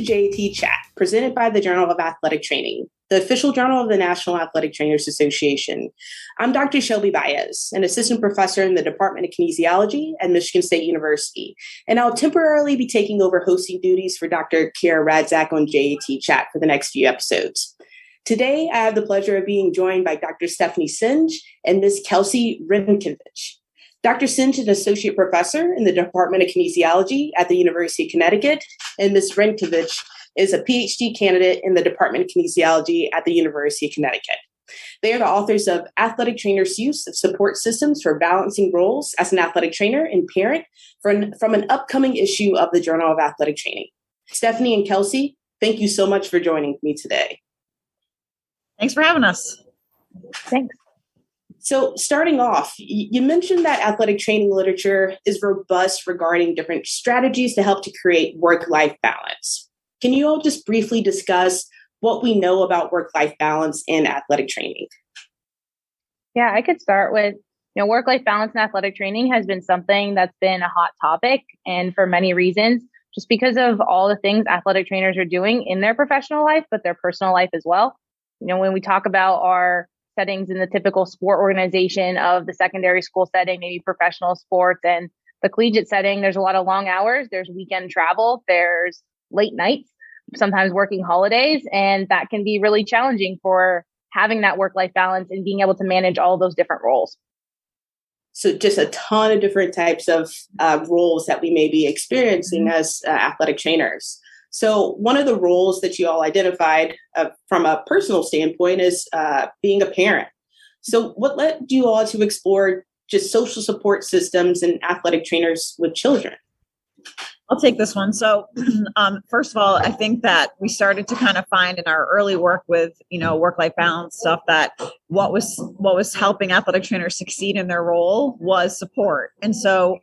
to JAT Chat, presented by the Journal of Athletic Training, the official journal of the National Athletic Trainers Association. I'm Dr. Shelby Baez, an assistant professor in the Department of Kinesiology at Michigan State University, and I'll temporarily be taking over hosting duties for Dr. Kiera Radzak on JAT Chat for the next few episodes. Today, I have the pleasure of being joined by Dr. Stephanie Singe and Ms. Kelsey Rynkiewicz. Dr. Singe is an associate professor in the Department of Kinesiology at the University of Connecticut, and Ms. Rynkiewicz is a PhD candidate in the Department of Kinesiology at the University of Connecticut. They are the authors of Athletic Trainers' Use of Support Systems for Balancing Roles as an Athletic Trainer and Parent from an upcoming issue of the Journal of Athletic Training. Stephanie and Kelsey, thank you so much for joining me today. Thanks for having us. Thanks. So starting off, you mentioned that athletic training literature is robust regarding different strategies to help to create work-life balance. Can you all just briefly discuss what we know about work-life balance in athletic training? Yeah, I could start with, work-life balance in athletic training has been something that's been a hot topic, and for many reasons, just because of all the things athletic trainers are doing in their professional life, but their personal life as well. When we talk about our settings in the typical sport organization of the secondary school setting, maybe professional sports and the collegiate setting, there's a lot of long hours, there's weekend travel, there's late nights, sometimes working holidays, and that can be really challenging for having that work-life balance and being able to manage all those different roles. So just a ton of different types of roles that we may be experiencing as athletic trainers. So one of the roles that you all identified from a personal standpoint is being a parent. So what led you all to explore just social support systems and athletic trainers with children? I'll take this one. So first of all, I think that we started to kind of find in our early work with, work-life balance stuff that what was helping athletic trainers succeed in their role was support. And so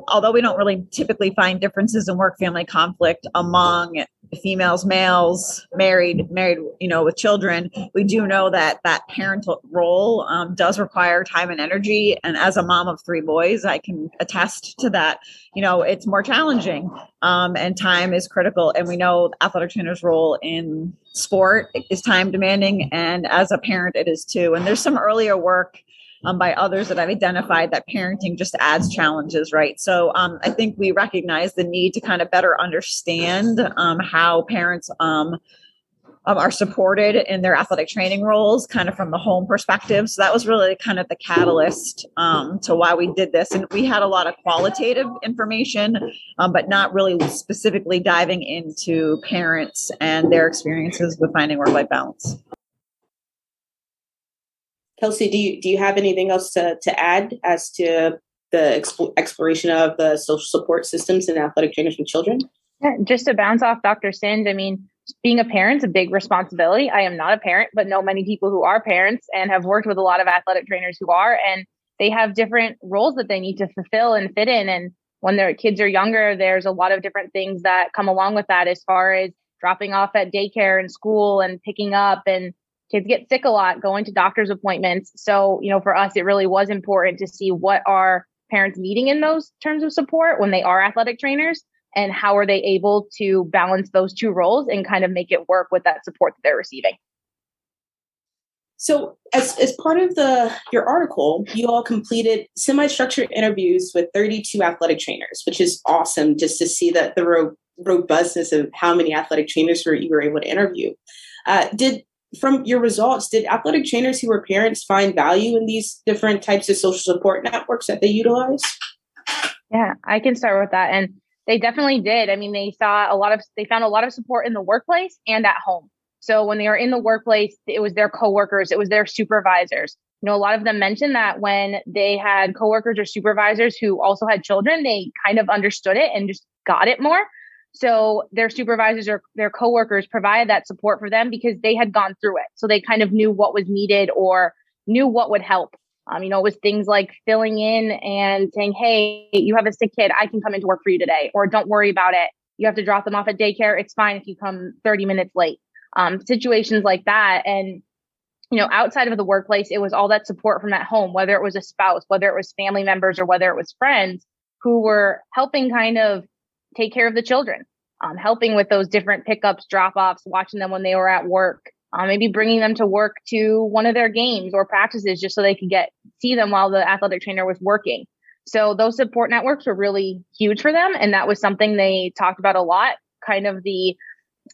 although we don't really typically find differences in work-family conflict among females, males, married, with children, we do know that parental role does require time and energy. And as a mom of 3 boys, I can attest to that. It's more challenging and time is critical. And we know athletic trainers' role in sport is time demanding. And as a parent, it is too. And there's some earlier work by others that I've identified that parenting just adds challenges, right? So I think we recognize the need to kind of better understand how parents are supported in their athletic training roles, kind of from the home perspective. So that was really kind of the catalyst to why we did this. And we had a lot of qualitative information, but not really specifically diving into parents and their experiences with finding work-life balance. Kelsey, do you have anything else to add as to the exploration of the social support systems and athletic trainers with children? Yeah, just to bounce off Dr. Singe, being a parent's a big responsibility. I am not a parent, but know many people who are parents and have worked with a lot of athletic trainers who are, and they have different roles that they need to fulfill and fit in. And when their kids are younger, there's a lot of different things that come along with that, as far as dropping off at daycare and school and picking up, and kids get sick a lot, going to doctor's appointments. So, for us, it really was important to see what are parents needing in those terms of support when they are athletic trainers, and how are they able to balance those 2 roles and kind of make it work with that support that they're receiving. So as part of your article, you all completed semi-structured interviews with 32 athletic trainers, which is awesome just to see that the robustness of how many athletic trainers you were able to interview. From your results, did athletic trainers who were parents find value in these different types of social support networks that they utilize? Yeah, I can start with that. And they definitely did. They found a lot of support in the workplace and at home. So when they were in the workplace, it was their coworkers, it was their supervisors. A lot of them mentioned that when they had coworkers or supervisors who also had children, they kind of understood it and just got it more. So their supervisors or their coworkers provided that support for them because they had gone through it. So they kind of knew what was needed or knew what would help. It was things like filling in and saying, hey, you have a sick kid, I can come into work for you today, or don't worry about it. You have to drop them off at daycare. It's fine if you come 30 minutes late. Situations like that. And, outside of the workplace, it was all that support from at home, whether it was a spouse, whether it was family members, or whether it was friends who were helping kind of take care of the children. helping with those different pickups, drop-offs, watching them when they were at work, maybe bringing them to work to one of their games or practices just so they could see them while the athletic trainer was working. So those support networks were really huge for them. And that was something they talked about a lot, kind of the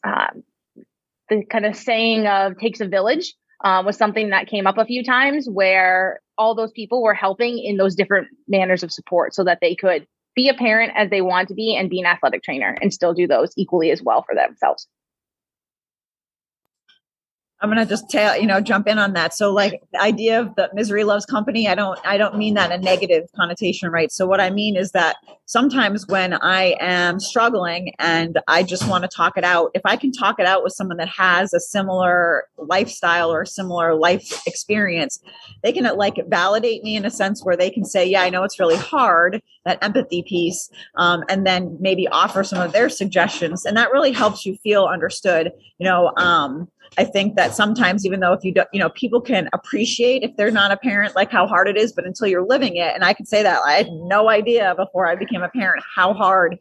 kind of saying of takes a village was something that came up a few times, where all those people were helping in those different manners of support so that they could be a parent as they want to be and be an athletic trainer and still do those equally as well for themselves. I'm going to just jump in on that. So like the idea of the misery loves company, I don't mean that in a negative connotation, right? So what I mean is that sometimes when I am struggling and I just want to talk it out, if I can talk it out with someone that has a similar lifestyle or a similar life experience, they can like validate me in a sense where they can say, yeah, I know it's really hard, that empathy piece, and then maybe offer some of their suggestions. And that really helps you feel understood. I think that sometimes, even though if you don't, people can appreciate if they're not a parent, like how hard it is, but until you're living it. And I can say that I had no idea before I became a parent how hard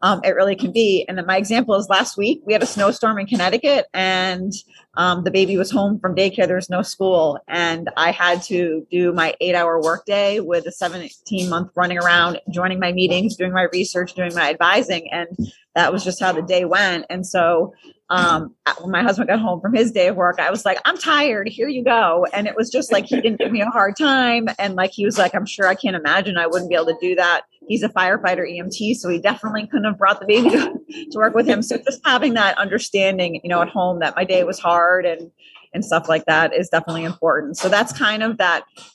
it really can be. And then my example is last week, we had a snowstorm in Connecticut and the baby was home from daycare. There was no school. And I had to do my 8-hour workday with a 17-month running around, joining my meetings, doing my research, doing my advising. And that was just how the day went. And so when my husband got home from his day of work, I was like, I'm tired. Here you go. And it was just like, he didn't give me a hard time. And like, he was like, I'm sure I can't imagine I wouldn't be able to do that. He's a firefighter EMT, so he definitely couldn't have brought the baby to work with him. So just having that understanding, at home that my day was hard and stuff like that is definitely important. So that's kind of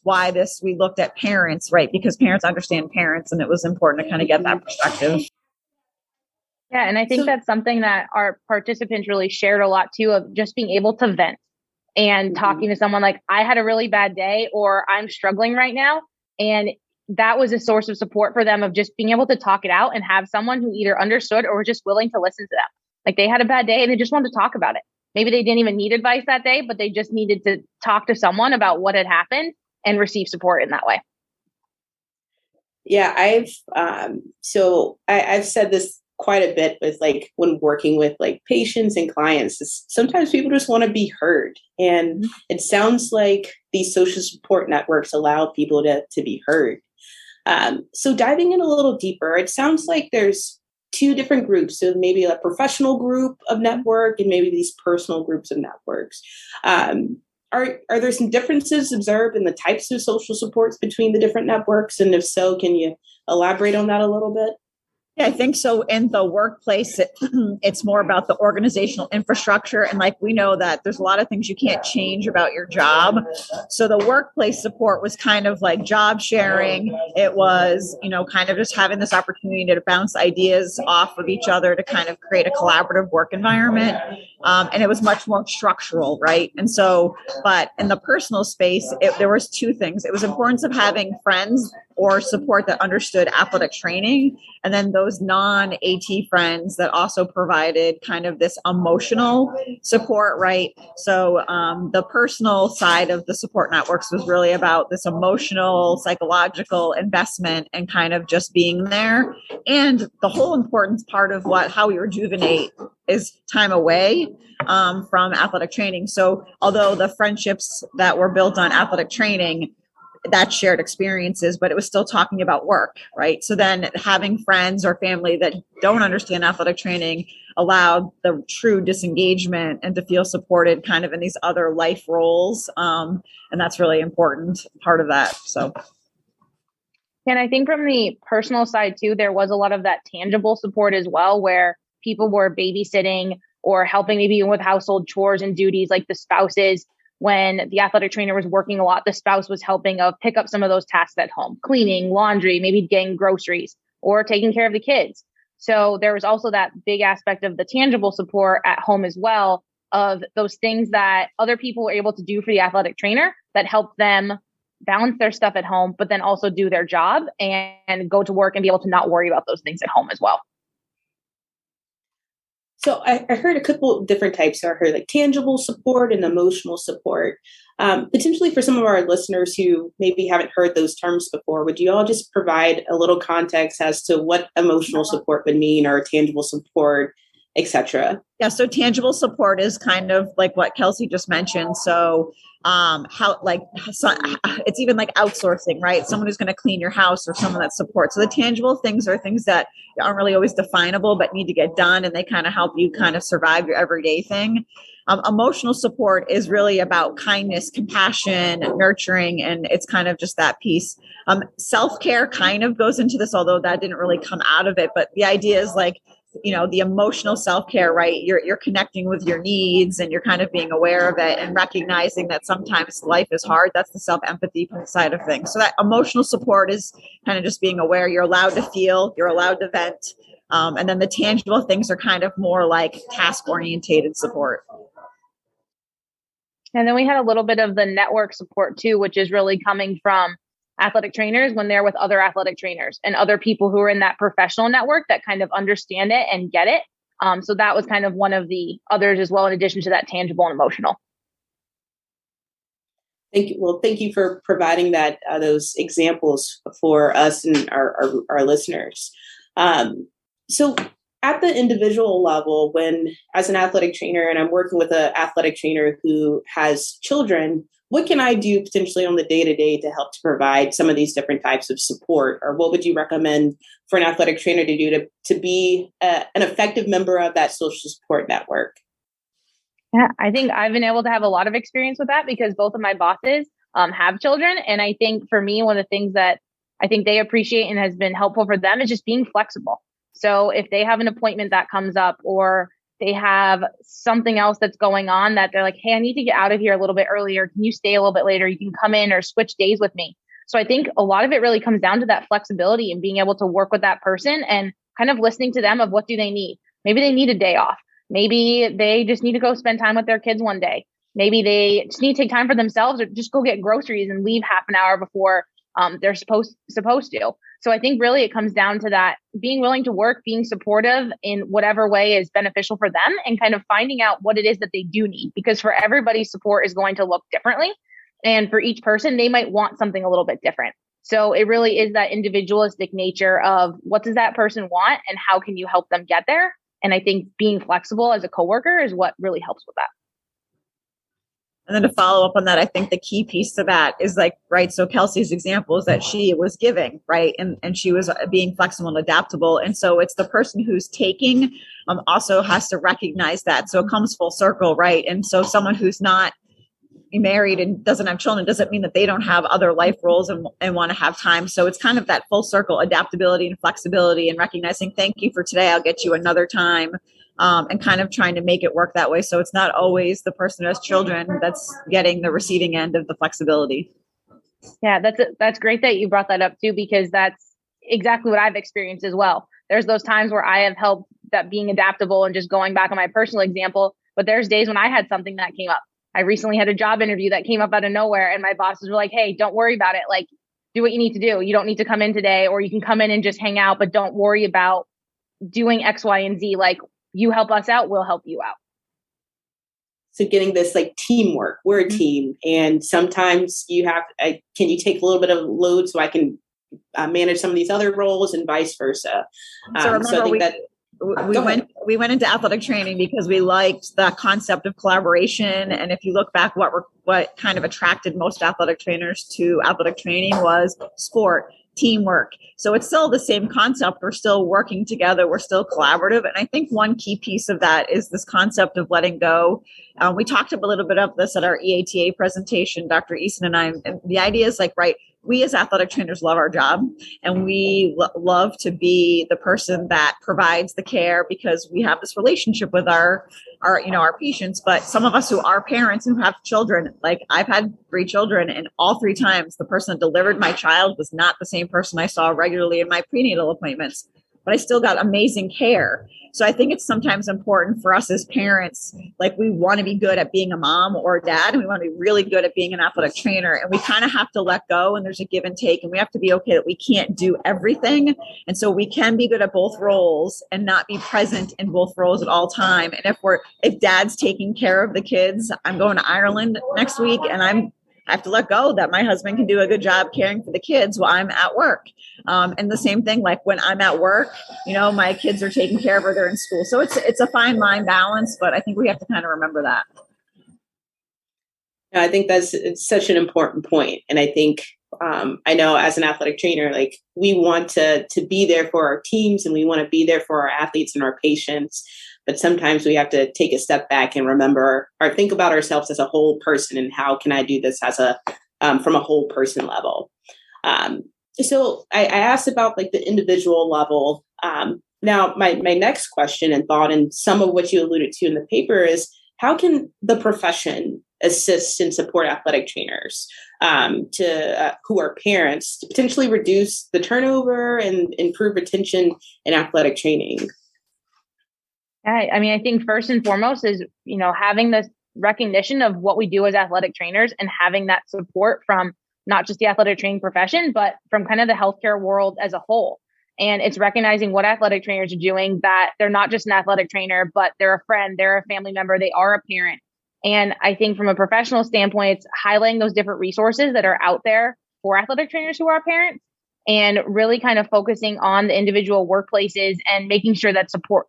why we looked at parents, right? Because parents understand parents, and it was important to kind of get that perspective. Yeah. And I think that's something that our participants really shared a lot too, of just being able to vent and talking to someone like, I had a really bad day, or I'm struggling right now. And that was a source of support for them, of just being able to talk it out and have someone who either understood or was just willing to listen to them. Like they had a bad day and they just wanted to talk about it. Maybe they didn't even need advice that day, but they just needed to talk to someone about what had happened and receive support in that way. Yeah, I've said this quite a bit with like when working with like patients and clients. Sometimes people just want to be heard, and it sounds like these social support networks allow people to be heard. So diving in a little deeper, it sounds like there's two different groups. So maybe a professional group of network and maybe these personal groups of networks. Are there some differences observed in the types of social supports between the different networks? And if so, can you elaborate on that a little bit? Yeah, I think so. In the workplace, it's more about the organizational infrastructure. And like we know that there's a lot of things you can't change about your job. So the workplace support was kind of like job sharing. It was, kind of just having this opportunity to bounce ideas off of each other to kind of create a collaborative work environment. And it was much more structural, right? And so, but in the personal space, there was two things. It was importance of having friends or support that understood athletic training, and then those non-AT friends that also provided kind of this emotional support, right? So the personal side of the support networks was really about this emotional, psychological investment and kind of just being there. And the whole important part of how we rejuvenate is time away from athletic training. So although the friendships that were built on athletic training, that shared experiences, but it was still talking about work, right? So then having friends or family that don't understand athletic training allowed the true disengagement and to feel supported kind of in these other life roles. And that's really important part of that. So. And I think from the personal side too, there was a lot of that tangible support as well, where people were babysitting or helping maybe with household chores and duties, like the spouses. When the athletic trainer was working a lot, the spouse was helping pick up some of those tasks at home, cleaning, laundry, maybe getting groceries or taking care of the kids. So there was also that big aspect of the tangible support at home as well, of those things that other people were able to do for the athletic trainer that helped them balance their stuff at home, but then also do their job and go to work and be able to not worry about those things at home as well. So I heard a couple of different types. So I heard like tangible support and emotional support. Potentially for some of our listeners who maybe haven't heard those terms before, would you all just provide a little context as to what emotional support would mean or tangible support etc.? Yeah, so tangible support is kind of like what Kelsey just mentioned. So it's even like outsourcing, right? Someone who's going to clean your house or someone that supports. So the tangible things are things that aren't really always definable, but need to get done. And they kind of help you kind of survive your everyday thing. Emotional support is really about kindness, compassion, nurturing, and it's kind of just that piece. Self-care kind of goes into this, although that didn't really come out of it. But the idea is like, the emotional self-care, right? You're connecting with your needs and you're kind of being aware of it and recognizing that sometimes life is hard. That's the self-empathy side of things. So that emotional support is kind of just being aware. You're allowed to feel, you're allowed to vent. And then the tangible things are kind of more like task-orientated support. And then we had a little bit of the network support too, which is really coming from athletic trainers when they're with other athletic trainers and other people who are in that professional network that kind of understand it and get it. So that was kind of one of the others as well, in addition to that tangible and emotional. Thank you. Well, thank you for providing those examples for us and our listeners. So at the individual level, when as an athletic trainer and I'm working with an athletic trainer who has children, what can I do potentially on the day-to-day to help to provide some of these different types of support? Or what would you recommend for an athletic trainer to do to be an effective member of that social support network? Yeah, I think I've been able to have a lot of experience with that because both of my bosses have children. And I think for me, one of the things that I think they appreciate and has been helpful for them is just being flexible. So if they have an appointment that comes up or they have something else that's going on that they're like, hey, I need to get out of here a little bit earlier. Can you stay a little bit later? You can come in or switch days with me. So I think a lot of it really comes down to that flexibility and being able to work with that person and kind of listening to them of what do they need. Maybe they need a day off. Maybe they just need to go spend time with their kids one day. Maybe they just need to take time for themselves or just go get groceries and leave half an hour before they're supposed to. So I think really it comes down to that being willing to work, being supportive in whatever way is beneficial for them and kind of finding out what it is that they do need, because for everybody, support is going to look differently. And for each person, they might want something a little bit different. So it really is that individualistic nature of what does that person want and how can you help them get there? And I think being flexible as a coworker is what really helps with that. And then to follow up on that, I think the key piece to that is like, right. So Kelsey's example is that she was giving, right. And she was being flexible and adaptable. And so it's the person who's taking also has to recognize that. So it comes full circle, right. And so someone who's not married and doesn't have children doesn't mean that they don't have other life roles and want to have time. So it's kind of that full circle adaptability and flexibility and recognizing, thank you for today, I'll get you another time. And kind of trying to make it work that way. So it's not always the person who has children that's getting the receiving end of the flexibility. Yeah, that's great that you brought that up too, because that's exactly what I've experienced as well. There's those times where I have helped that being adaptable and just going back on my personal example, but there's days when I had something that came up. I recently had a job interview that came up out of nowhere and my bosses were like, hey, don't worry about it. Like, do what you need to do. You don't need to come in today, or you can come in and just hang out, but don't worry about doing X, Y, and Z. Like, you help us out, we'll help you out. So getting this like teamwork, we're a team. And sometimes you have, can you take a little bit of load so I can manage some of these other roles and vice versa. So I think we went into athletic training because we liked the concept of collaboration. And if you look back, what kind of attracted most athletic trainers to athletic training was sport, teamwork. So it's still the same concept. We're still working together. We're still collaborative. And I think one key piece of that is this concept of letting go. We talked a little bit of this at our EATA presentation, Dr. Eason and I, and the idea is like, right, we as athletic trainers love our job and we love to be the person that provides the care because we have this relationship with our patients. But some of us who are parents who have children, like I've had 3 children and all 3 times the person that delivered my child was not the same person I saw regularly in my prenatal appointments, but I still got amazing care. So I think it's sometimes important for us as parents, like we want to be good at being a mom or a dad, and we want to be really good at being an athletic trainer. And we kind of have to let go, and there's a give and take, and we have to be okay that we can't do everything. And so we can be good at both roles and not be present in both roles at all time. And if dad's taking care of the kids, I'm going to Ireland next week and I'm I have to let go that my husband can do a good job caring for the kids while I'm at work. And the same thing, like when I'm at work, my kids are taken care of or they're in school. So it's a fine line balance, but I think we have to kind of remember that. I think it's such an important point. And I think, I know as an athletic trainer, like we want to be there for our teams and we want to be there for our athletes and our patients. But sometimes we have to take a step back and remember or think about ourselves as a whole person and how can I do this as from a whole person level. So I asked about like the individual level. Now, my next question and thought, and some of what you alluded to in the paper, is how can the profession assist and support athletic trainers who are parents to potentially reduce the turnover and improve retention in athletic training? I mean, I think first and foremost is, having this recognition of what we do as athletic trainers and having that support from not just the athletic training profession, but from kind of the healthcare world as a whole. And it's recognizing what athletic trainers are doing, that they're not just an athletic trainer, but they're a friend, they're a family member, they are a parent. And I think from a professional standpoint, it's highlighting those different resources that are out there for athletic trainers who are parents, and really kind of focusing on the individual workplaces and making sure that support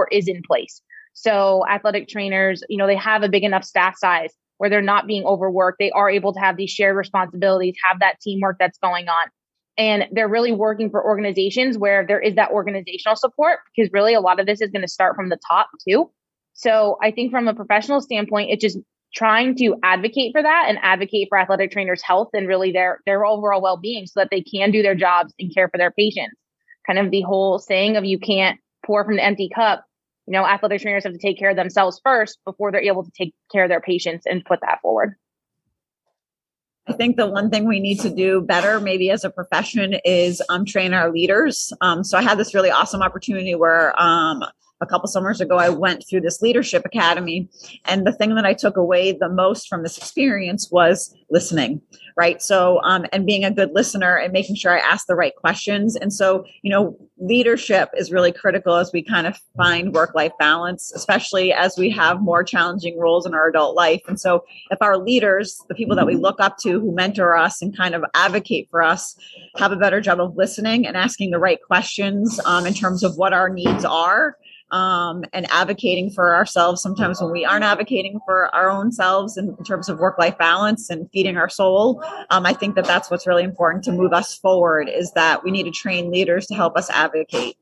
is in place. So athletic trainers, they have a big enough staff size where they're not being overworked. They are able to have these shared responsibilities, have that teamwork that's going on. And they're really working for organizations where there is that organizational support, because really a lot of this is going to start from the top too. So I think from a professional standpoint, it's just trying to advocate for that and advocate for athletic trainers' health and really their overall well-being so that they can do their jobs and care for their patients. Kind of the whole saying of you can't pour from the empty cup. Athletic trainers have to take care of themselves first before they're able to take care of their patients and put that forward. I think the one thing we need to do better, maybe as a profession, is train our leaders. So I had this really awesome opportunity where a couple summers ago, I went through this leadership academy. And the thing that I took away the most from this experience was listening, right? So, and being a good listener and making sure I ask the right questions. And so, leadership is really critical as we kind of find work-life balance, especially as we have more challenging roles in our adult life. And so if our leaders, the people that we look up to who mentor us and kind of advocate for us, have a better job of listening and asking the right questions in terms of what our needs are, and advocating for ourselves sometimes when we aren't advocating for our own selves in terms of work-life balance and feeding our soul. I think that that's what's really important to move us forward, is that we need to train leaders to help us advocate.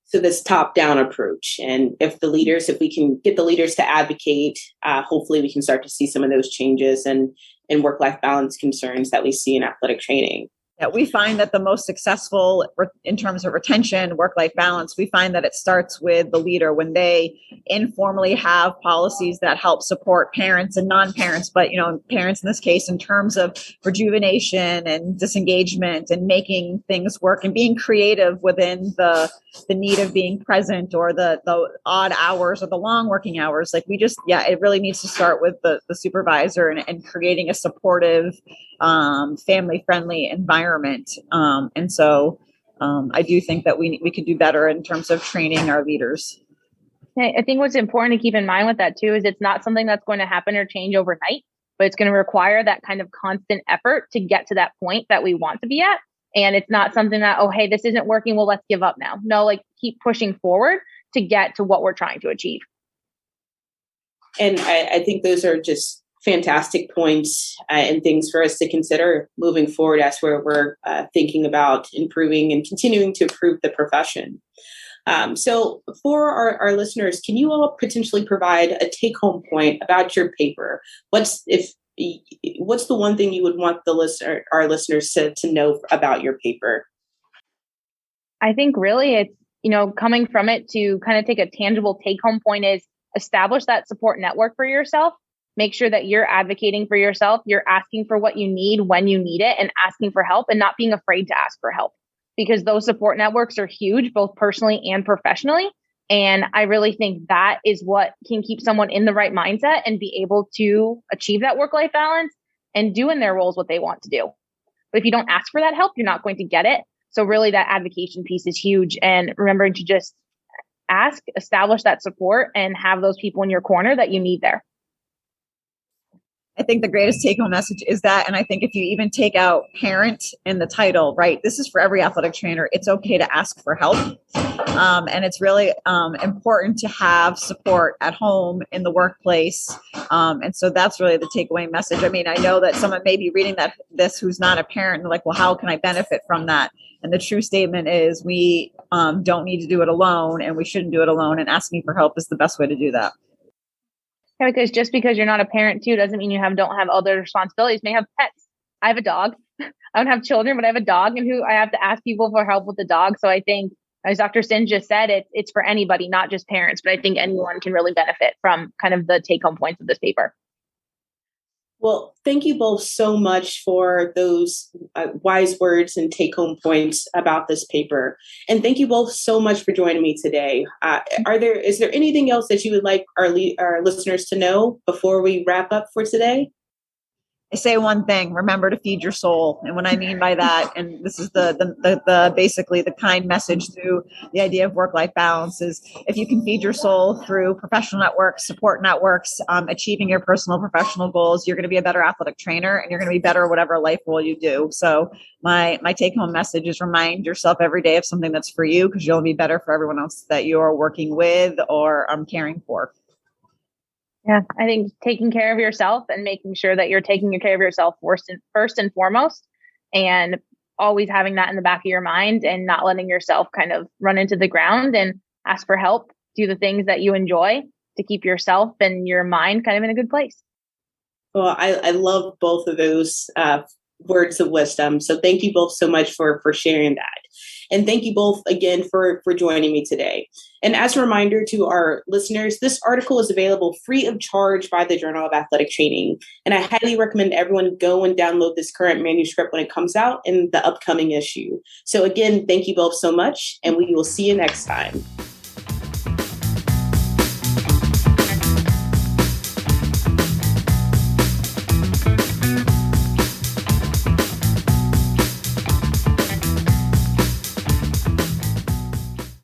So this top-down approach, and if we can get the leaders to advocate, hopefully we can start to see some of those changes and work-life balance concerns that we see in athletic training. Yeah, we find that the most successful in terms of retention, work-life balance, we find that it starts with the leader when they informally have policies that help support parents and non-parents, but parents in this case in terms of rejuvenation and disengagement and making things work and being creative within the need of being present or the odd hours or the long working hours. Like it really needs to start with the supervisor and creating a supportive, family-friendly environment. And so I do think that we could do better in terms of training our leaders. I think what's important to keep in mind with that too is it's not something that's going to happen or change overnight, but it's going to require that kind of constant effort to get to that point that we want to be at. And it's not something that, oh, hey, this isn't working, well, let's give up now. No, like keep pushing forward to get to what we're trying to achieve. And I think those are just fantastic points and things for us to consider moving forward as we're thinking about improving and continuing to improve the profession. So for our listeners, can you all potentially provide a take-home point about your paper? What's the one thing you would want our listeners to know about your paper? I think really it's, coming from it to kind of take a tangible take-home point is establish that support network for yourself. Make sure that you're advocating for yourself. You're asking for what you need when you need it and asking for help and not being afraid to ask for help, because those support networks are huge, both personally and professionally. And I really think that is what can keep someone in the right mindset and be able to achieve that work-life balance and do in their roles what they want to do. But if you don't ask for that help, you're not going to get it. So really that advocation piece is huge. And remembering to just ask, establish that support, and have those people in your corner that you need there. I think the greatest take home message is that, and I think if you even take out parent in the title, right, this is for every athletic trainer. It's okay to ask for help. And it's really important to have support at home, in the workplace. And so that's really the takeaway message. I mean, I know that someone may be reading this who's not a parent and they're like, well, how can I benefit from that? And the true statement is we don't need to do it alone, and we shouldn't do it alone. And asking for help is the best way to do that. Yeah, because just because you're not a parent too doesn't mean you don't have other responsibilities. You may have pets. I have a dog. I don't have children, but I have a dog, and I have to ask people for help with the dog. So I think, as Dr. Singe just said, it's for anybody, not just parents, but I think anyone can really benefit from kind of the take home points of this paper. Well, thank you both so much for those wise words and take-home points about this paper. And thank you both so much for joining me today. Is there anything else that you would like our listeners to know before we wrap up for today? I say one thing: remember to feed your soul. And what I mean by that, and this is the basically the kind message through the idea of work-life balance, is if you can feed your soul through professional networks, support networks, achieving your personal professional goals, you're going to be a better athletic trainer, and you're going to be better at whatever life role you do. So my take-home message is remind yourself every day of something that's for you, because you'll be better for everyone else that you're working with or caring for. Yeah, I think taking care of yourself and making sure that you're taking care of yourself first and foremost, and always having that in the back of your mind, and not letting yourself kind of run into the ground, and ask for help, do the things that you enjoy to keep yourself and your mind kind of in a good place. Well, I love both of those words of wisdom. So thank you both so much for sharing that. And thank you both again for joining me today. And as a reminder to our listeners, this article is available free of charge by the Journal of Athletic Training. And I highly recommend everyone go and download this current manuscript when it comes out in the upcoming issue. So again, thank you both so much, and we will see you next time.